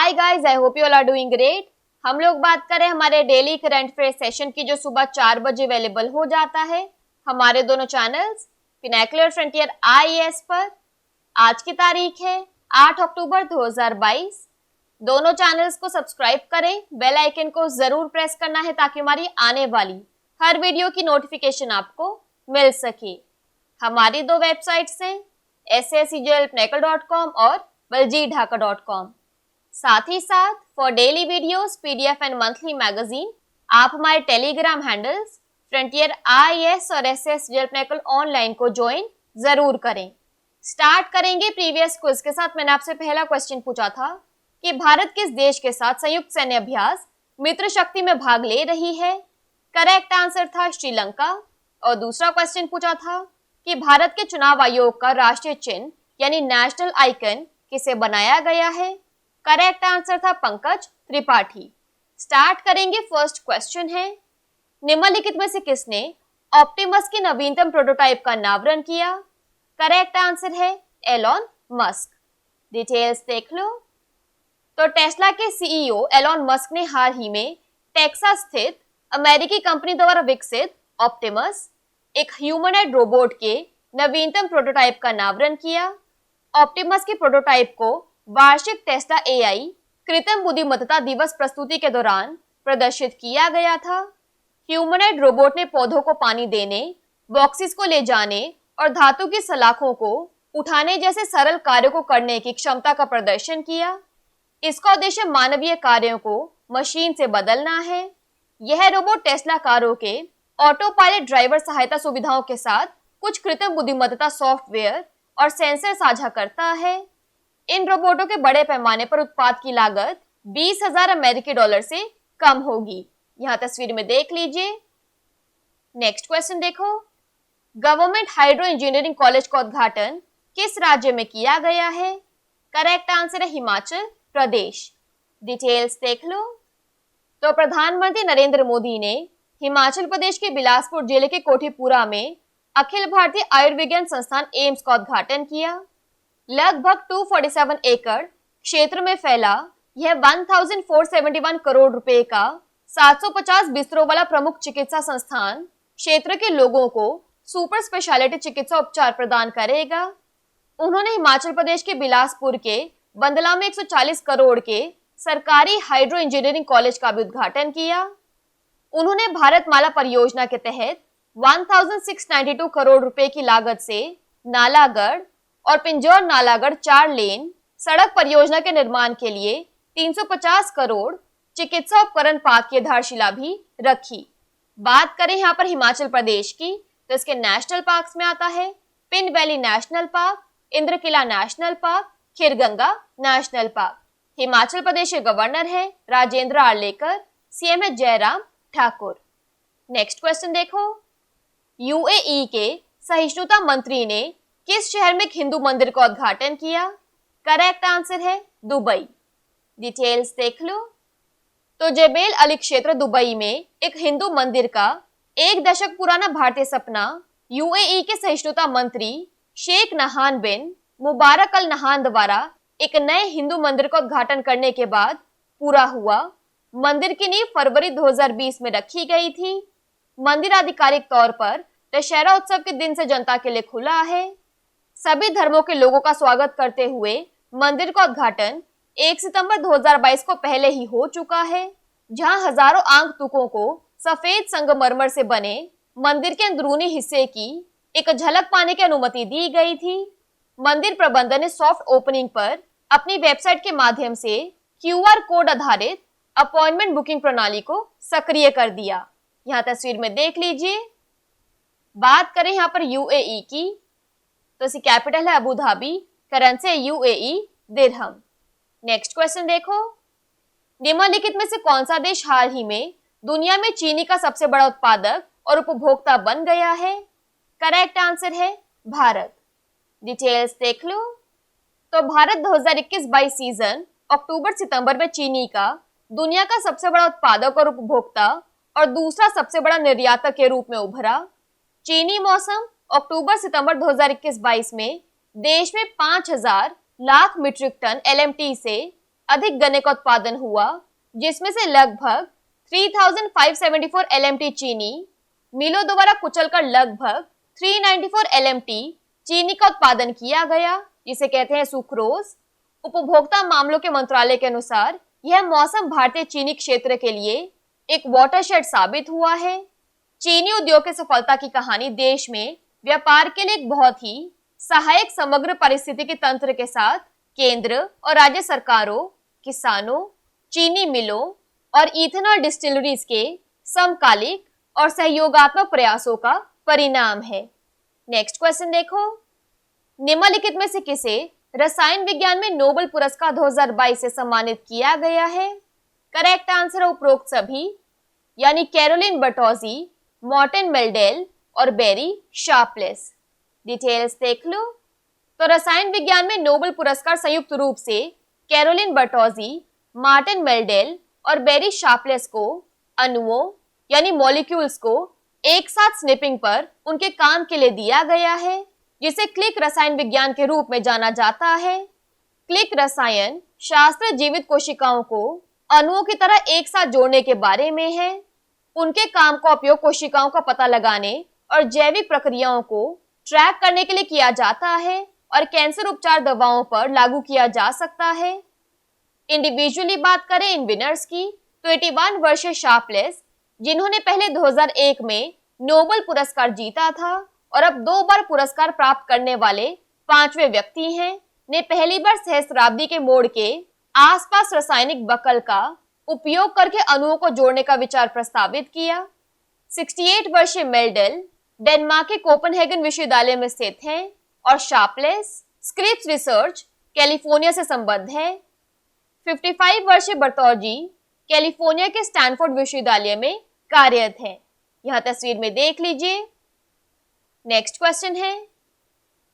Hi guys, I hope you all are doing great. हम लोग बात करें हमारे डेली करंट अफेयर सेशन की, जो सुबह 4 बजे अवेलेबल हो जाता है हमारे दोनों चैनल्स पिनाकुलर फ्रंटियर आईएएस पर। आज की तारीख है 8 अक्टूबर 2022। दोनों चैनल्स को सब्सक्राइब करें, बेल आइकन को जरूर प्रेस करना है ताकि हमारी आने वाली हर वीडियो की नोटिफिकेशन आपको मिल सके। हमारी दो वेबसाइट्स हैं sscglpnacle.com और baljeetdhaka.com। साथ ही साथ for daily videos, PDF and monthly magazine आप हमारे टेलीग्राम हैंडल्स फ्रंटियर आईएएस और एसएस जलपनेकल ऑनलाइन को ज्वाइन जरूर करें। स्टार्ट करेंगे प्रीवियस क्विज के साथ। मैंने आपसे पहला क्वेश्चन पूछा था कि भारत किस देश के साथ संयुक्त सैन्य अभ्यास मित्र शक्ति में भाग ले रही है। करेक्ट आंसर था श्रीलंका। और दूसरा क्वेश्चन पूछा था कि भारत के चुनाव आयोग का राष्ट्रीय चिन्ह यानी नेशनल आइकन किसे बनाया गया है। करेक्ट आंसर था पंकज त्रिपाठी। स्टार्ट करेंगे। फर्स्ट क्वेश्चन है, निम्नलिखित में से किसने ऑप्टिमस की नवीनतम प्रोटोटाइप का अनावरण किया। करेक्ट आंसर है एलॉन मस्क। डिटेल्स देख लो। तो टेस्ला के सीईओ एलॉन मस्क ने हाल ही में टेक्सास स्थित अमेरिकी कंपनी द्वारा विकसित ऑप्टिमस, एक ह्यूमनॉइड रोबोट के नवीनतम प्रोटोटाइप का अनावरण किया। ऑप्टिमस की प्रोटोटाइप को वार्षिक टेस्ला एआई कृत्रिम बुद्धिमत्ता दिवस प्रस्तुति के दौरान प्रदर्शित किया गया था। ह्यूमनॉइड रोबोट ने पौधों को पानी देने, बॉक्सेस को ले जाने और धातु की सलाखों को उठाने जैसे सरल कार्यों को करने की क्षमता का प्रदर्शन किया। इसका उद्देश्य मानवीय कार्यों को मशीन से बदलना है। यह रोबोट टेस्ला कारों के ऑटो पायलट ड्राइवर सहायता सुविधाओं के साथ कुछ कृत्रिम बुद्धिमत्ता सॉफ्टवेयर और सेंसर साझा करता है। इन रोबोटों के बड़े पैमाने पर उत्पाद की लागत 20,000 अमेरिकी डॉलर से कम होगी। यहां तस्वीर में देख लीजिए। नेक्स्ट क्वेश्चन देखो, गवर्नमेंट हाइड्रो इंजीनियरिंग कॉलेज का उद्घाटन किस राज्य में किया गया है। करेक्ट आंसर है हिमाचल प्रदेश। डिटेल्स देख लो। तो प्रधानमंत्री नरेंद्र मोदी ने हिमाचल प्रदेश के बिलासपुर जिले के कोठीपुरा में अखिल भारतीय आयुर्विज्ञान संस्थान एम्स का उद्घाटन किया। लगभग 247 एकड़ क्षेत्र में फैला यह 1471 करोड़ रुपए का 750 बिस्तरों वाला प्रमुख चिकित्सा संस्थान क्षेत्र के लोगों को सुपर स्पेशलिटी चिकित्सा उपचार प्रदान करेगा। उन्होंने हिमाचल प्रदेश के बिलासपुर के बंदला में 140 करोड़ के सरकारी हाइड्रो इंजीनियरिंग कॉलेज का भी उद्घाटन किया। उन्होंने भारतमाला परियोजना के तहत 1692 करोड़ रुपए की लागत से नालागढ़ और पिंजौर नालागढ़ 4 लेन सड़क परियोजना के निर्माण के लिए 350 करोड़ चिकित्सा उपकरण पार्क की आधारशिला भी रखी। बात करें यहाँ पर हिमाचल प्रदेश की, तो इसके नेशनल पार्क्स में आता है Pin valley national park, Indrakila national park, Kheerganga national park. Himachal Pradesh के गवर्नर है राजेंद्र आर्लेकर, सीएम है जयराम ठाकुर। नेक्स्ट क्वेश्चन देखो, यूएई के सहिष्णुता मंत्री ने किस शहर में एक हिंदू मंदिर का उद्घाटन किया। करेक्ट आंसर है दुबई। डिटेल्स देख लो। तो जेबेल अली क्षेत्र दुबई में एक हिंदू मंदिर का 1 दशक पुराना भारतीय सपना यूएई के सहिष्णुता मंत्री शेख नहान बिन मुबारक अल नहान द्वारा एक नए हिंदू मंदिर का उद्घाटन करने के बाद पूरा हुआ। मंदिर की नींव फरवरी 2020 में रखी गई थी। मंदिर आधिकारिक तौर पर दशहरा उत्सव के दिन से जनता के लिए खुला है। सभी धर्मों के लोगों का स्वागत करते हुए मंदिर का उद्घाटन 1 सितंबर 2022 को पहले ही हो चुका है, जहां हजारों आगंतुकों को सफेद संगमरमर से बने मंदिर के अंदरूनी हिस्से की एक झलक पाने की अनुमति दी गई थी। मंदिर प्रबंधन ने सॉफ्ट ओपनिंग पर अपनी वेबसाइट के माध्यम से क्यूआर कोड आधारित अपॉइंटमेंट बुकिंग प्रणाली को सक्रिय कर दिया। यहाँ तस्वीर में देख लीजिए। बात करें यहाँ पर यूएई की, तो इसकी कैपिटल है अबू धाबी, करेंसी है यूएई दिरहम। नेक्स्ट क्वेश्चन देखो, निम्नलिखित में से कौन सा देश हाल ही में दुनिया में चीनी का सबसे बड़ा उत्पादक और उपभोक्ता बन गया है। करेक्ट आंसर है भारत। डिटेल्स देख लो। तो भारत 2021-22 सीजन अक्टूबर सितंबर में चीनी का दुनिया का सबसे बड़ा उत्पादक और उपभोक्ता और दूसरा सबसे बड़ा निर्यातक के रूप में उभरा। चीनी मौसम अक्टूबर सितंबर 2021-22 में देश में 5,000 लाख मीट्रिक टन एलएमटी से अधिक गन्ने का उत्पादन हुआ, जिसमें से लगभग 3574 LMT चीनी मिलों द्वारा कुचलकर लगभग 394 LMT चीनी का उत्पादन किया गया, जिसे कहते हैं सुक्रोज। उपभोक्ता मामलों के मंत्रालय के अनुसार यह मौसम भारतीय चीनी क्षेत्र के लिए एक वाटरशेड साबित हुआ है। चीनी उद्योग की सफलता की कहानी देश में व्यापार के लिए एक बहुत ही सहायक समग्र पारिस्थितिकी तंत्र के साथ केंद्र और राज्य सरकारों, किसानों, चीनी मिलों और इथेनॉल डिस्टिलरीज के समकालिक और सहयोगात्मक प्रयासों का परिणाम है। नेक्स्ट क्वेश्चन देखो, निम्नलिखित में से किसे रसायन विज्ञान में नोबेल पुरस्कार 2022 से सम्मानित किया गया है? करेक्ट आंसर है उपरोक्त सभी, यानी कैरोलिन बर्टोजी, मॉर्टिन मेल्डेल और बेरी शार्पलेस। डिटेल्स देख लो। तो रसायन विज्ञान में नोबेल पुरस्कार संयुक्त रूप से कैरोलिन बर्टोजी, मार्टिन मेल्डेल और बेरी शार्पलेस को अणुओं यानी मॉलिक्यूल्स को एक साथ स्निपिंग पर उनके काम के लिए दिया गया है, जिसे क्लिक रसायन विज्ञान के रूप में जाना जाता है। क्लिक रसायन शास्त्र जीवित कोशिकाओं को अणुओं की तरह एक साथ जोड़ने के बारे में है। उनके काम का उपयोग कोशिकाओं का पता लगाने और जैविक प्रक्रियाओं को ट्रैक करने के लिए किया जाता है और कैंसर उपचार दवाओं पर लागू किया जा सकता है। इंडिविजुअली बात करें इन विनर्स की, तो 81 वर्षीय शार्पलेस, जिन्होंने पहले 2001 में नोबेल पुरस्कार जीता था और अब 2 बार पुरस्कार प्राप्त करने वाले 5वें व्यक्ति हैं, ने पहली बार सहस्त्राब्दी के मोड़ के आसपास रासायनिक बकल का उपयोग करके अणुओं को जोड़ने का विचार प्रस्तावित किया। 68 वर्षीय मेल्डेल डेनमार्क के कोपेनहेगन विश्वविद्यालय में स्थित हैं और शार्पलेस स्क्रिप्स रिसर्च कैलिफोर्निया से संबद्ध है। 55 वर्षीय बर्टोजी कैलिफोर्निया के स्टैनफोर्ड विश्वविद्यालय में कार्यरत है। यह तस्वीर में देख लीजिए। नेक्स्ट क्वेश्चन है,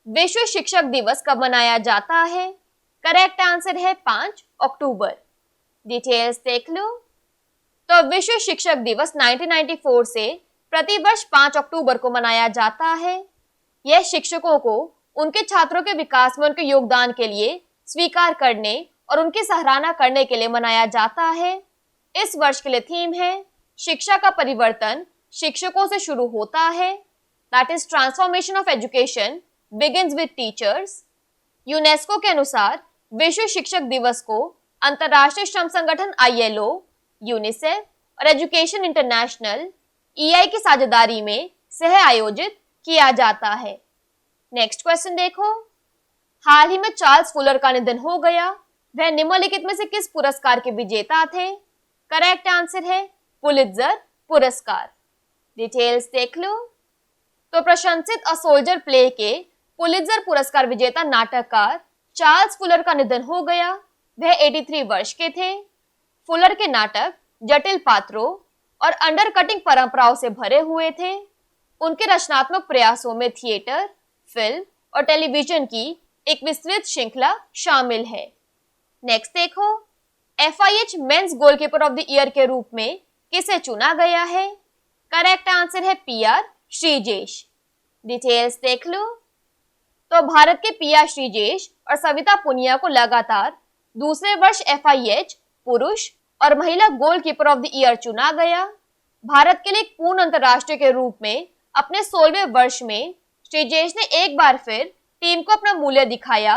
विश्व शिक्षक दिवस कब मनाया जाता है? करेक्ट आंसर है 5 अक्टूबर। डिटेल्स देख लो। तो विश्व शिक्षक दिवस 1994 से प्रतिवर्ष 5 अक्टूबर को मनाया जाता है। यह शिक्षकों को उनके छात्रों के विकास में उनके योगदान के लिए स्वीकार करने और उनकी सराहना करने के लिए मनाया जाता है। इस वर्ष के लिए थीम है शिक्षा का परिवर्तन शिक्षकों से शुरू होता है, that is transformation of education begins with teachers. UNESCO के अनुसार विश्व शिक्षक दिवस को अंतर्राष्ट्रीय श्रम संगठन ILO, यूनिसेफ और एजुकेशन इंटरनेशनल EI की साझेदारी में सह आयोजित किया जाता है। नेक्स्ट क्वेश्चन देखो, हाल ही में चार्ल्स फुलर का निधन हो गया, वह निम्नलिखित में से किस पुरस्कार के विजेता थे? करेक्ट आंसर है पुलित्जर पुरस्कार। डिटेल्स देख लो। तो प्रशंसित अ सोल्जर प्ले के पुलित्जर पुरस्कार विजेता नाटककार चार्ल्स फुलर का निधन हो गया, वह 83 वर्ष के थे। फुलर के नाटक जटिल पात्रों और अंडरकटिंग परंपराओं से भरे हुए थे। उनके रचनात्मक प्रयासों में थिएटर, फिल्म और टेलीविजन की एक विस्तृत श्रृंखला शामिल है। नेक्स्ट देखो, FIH mains goalkeeper of the year के रूप में किसे चुना गया है? करेक्ट आंसर है PR श्रीजेश। डिटेल्स देख लो। तो भारत के PR श्रीजेश और सविता पुनिया को लगातार दूसरे वर्ष FIH पुरुष और महिला गोलकीपर ऑफ द ईयर चुना गया। भारत के लिए एक पूर्ण अंतर्राष्ट्रीय के रूप में अपने 16वें वर्ष में श्रीजेश ने एक बार फिर टीम को अपना मूल्य दिखाया।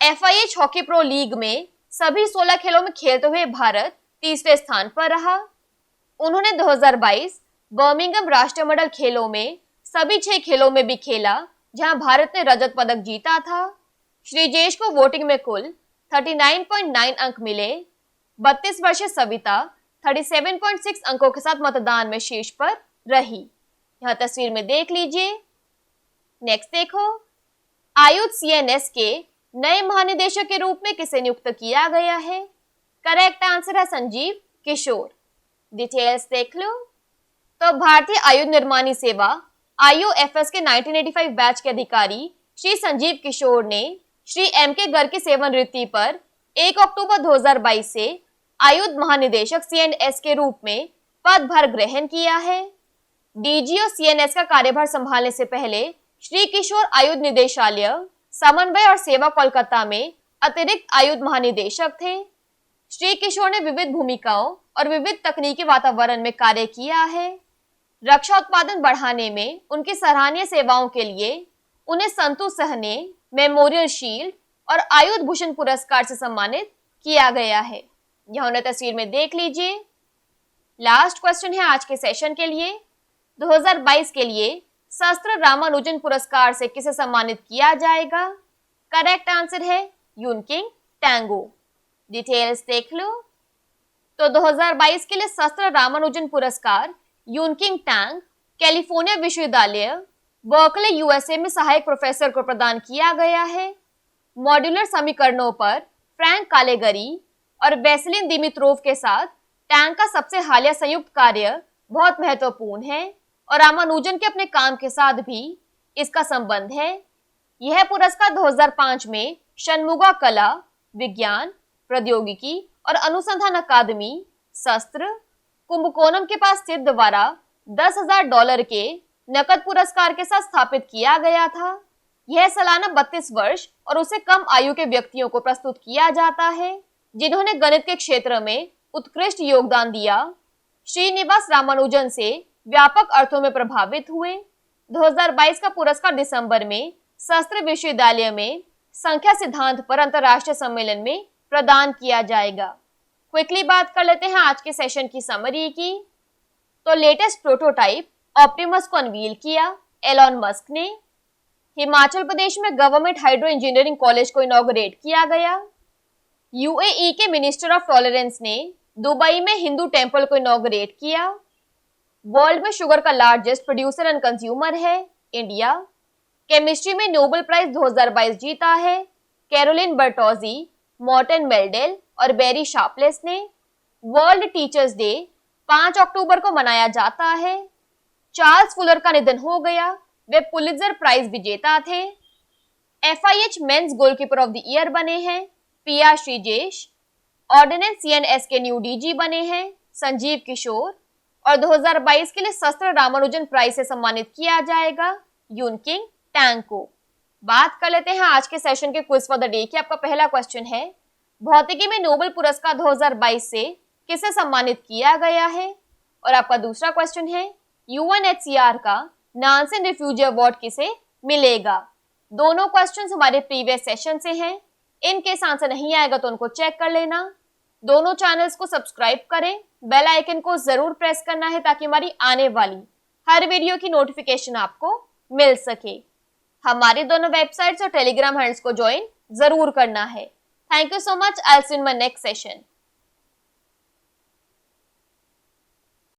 FIH हॉकी प्रो लीग में सभी 16 खेलों में खेलते हुए भारत तीसरे स्थान पर रहा। उन्होंने 2022 बर्मिंघम राष्ट्रमंडल खेलों में सभी 6 खेलों में भी खेला, जहां भारत ने रजत पदक जीता था। श्रीजेश को वोटिंग में कुल 39.9 अंक मिले। 32 वर्षीय सविता 37.6 अंकों के साथ मतदान में शीर्ष पर रही। यह तस्वीर में देख लीजिए। नेक्स्ट देखो, आयुध CNS के नए महानिदेशक के रूप में किसे नियुक्त किया गया है? करेक्ट आंसर है संजीव किशोर। डिटेल्स देख लो। तो भारतीय आयुध निर्माणी सेवा IOFS के 1985 बैच के अधिकारी श्री संजीव किशोर ने श्री M.K. गर्ग की सेवानिवृत्ति पर 1 अक्टूबर 2022 से आयुध महानिदेशक CNS के रूप में पदभार ग्रहण किया है। DG और CNS का कार्यभार संभालने से पहले श्री किशोर आयुध निदेशालय, समन्वय और सेवा कोलकाता में अतिरिक्त आयुध महानिदेशक थे। श्री किशोर ने विविध भूमिकाओं और विविध तकनीकी वातावरण में कार्य किया है। रक्षा उत्पादन बढ़ाने में उनकी सराहनीय सेवाओं के लिए उन्हें संतु सहने मेमोरियल शील्ड और आयुध भूषण पुरस्कार से सम्मानित किया गया है। यह उन्हें तस्वीर में देख लीजिए। लास्ट क्वेश्चन है आज के सेशन के लिए। 2022 के लिए शस्त्र रामानुजन पुरस्कार से किसे सम्मानित किया जाएगा? करेक्ट आंसर है यूनकिंग टैंगो। डिटेल्स देख लो। तो 2022 के लिए शस्त्र रामानुजन पुरस्कार यूनकिंग टैंग कैलिफोर्निया विश्वविद्यालय बर्कले यूएसए में सहायक प्रोफेसर को प्रदान किया गया है। मॉड्यूलर समीकरणों पर फ्रैंक कालेगरी और वेसेलिन दिमित्रोव के साथ टैंग का सबसे हालिया संयुक्त कार्य बहुत महत्वपूर्ण है और रामानुजन के अपने काम के साथ भी इसका संबंध है। यह पुरस्कार 2005 में शनमुगा कला, विज्ञान, प्रौद्योगिकी और अनुसंधान अकादमी शस्त्र कुंभकोणम के पास स्थित द्वारा $10,000 के नकद पुरस्कार के साथ स्थापित किया गया था। यह सालाना 32 वर्ष और उससे कम आयु के व्यक्तियों को प्रस्तुत किया जाता है जिन्होंने गणित के क्षेत्र में उत्कृष्ट योगदान दिया। श्रीनिवास रामानुजन से व्यापक अर्थों में प्रभावित हुए। 2022 का पुरस्कार दिसंबर में शस्त्र विश्वविद्यालय में संख्या सिद्धांत पर अंतरराष्ट्रीय सम्मेलन में प्रदान किया जाएगा। क्विकली बात कर लेते हैं आज के सेशन की समरी की। तो लेटेस्ट प्रोटोटाइप ऑप्टिमस को अनवील किया एलॉन मस्क ने। हिमाचल प्रदेश में गवर्नमेंट हाइड्रो इंजीनियरिंग कॉलेज को इनॉग्रेट किया गया। यूएई के मिनिस्टर ऑफ टॉलरेंस ने दुबई में हिंदू टेंपल को इनॉग्रेट किया। वर्ल्ड में शुगर का लार्जेस्ट प्रोड्यूसर एंड कंज्यूमर है इंडिया। केमिस्ट्री में नोबेल प्राइज 2022 जीता है कैरोलिन बर्टोजी, मॉर्टन मेल्डेल और बेरी शार्पलेस ने। वर्ल्ड टीचर्स डे 5 अक्टूबर को मनाया जाता है। चार्ल्स फुलर का निधन हो गया, वे पुलित्जर प्राइज विजेता थे। FIH mains goalkeeper of the year बने हैं पिया श्रीजेश। ऑर्डिनेंस CNS के न्यू DG बने हैं संजीव किशोर। और 2022 के लिए शस्त्र रामानुजन प्राइज से सम्मानित किया जाएगा यूनकिंग टैंग को। बात कर लेते हैं आज के सेशन के क्विज फॉर द डे की। आपका पहला क्वेश्चन है, भौतिकी में नोबेल पुरस्कार 2022 से किसे सम्मानित किया गया है? और आपका दूसरा क्वेश्चन है, UNHCR का नानसेन रिफ्यूजी अवार्ड किसे मिलेगा? दोनों क्वेश्चंस हमारे प्रीवियस सेशन से हैं। इन केस आंसर नहीं आएगा तो उनको चेक कर लेना। दोनों चैनल्स को सब्सक्राइब करें, बेल आइकन को जरूर प्रेस करना है ताकि हमारी आने वाली हर वीडियो की नोटिफिकेशन आपको मिल सके। हमारी दोनों वेबसाइट्स और टेलीग्राम हैंडल्स को ज्वाइन जरूर करना है। Thank you so much. I will see you in my next session.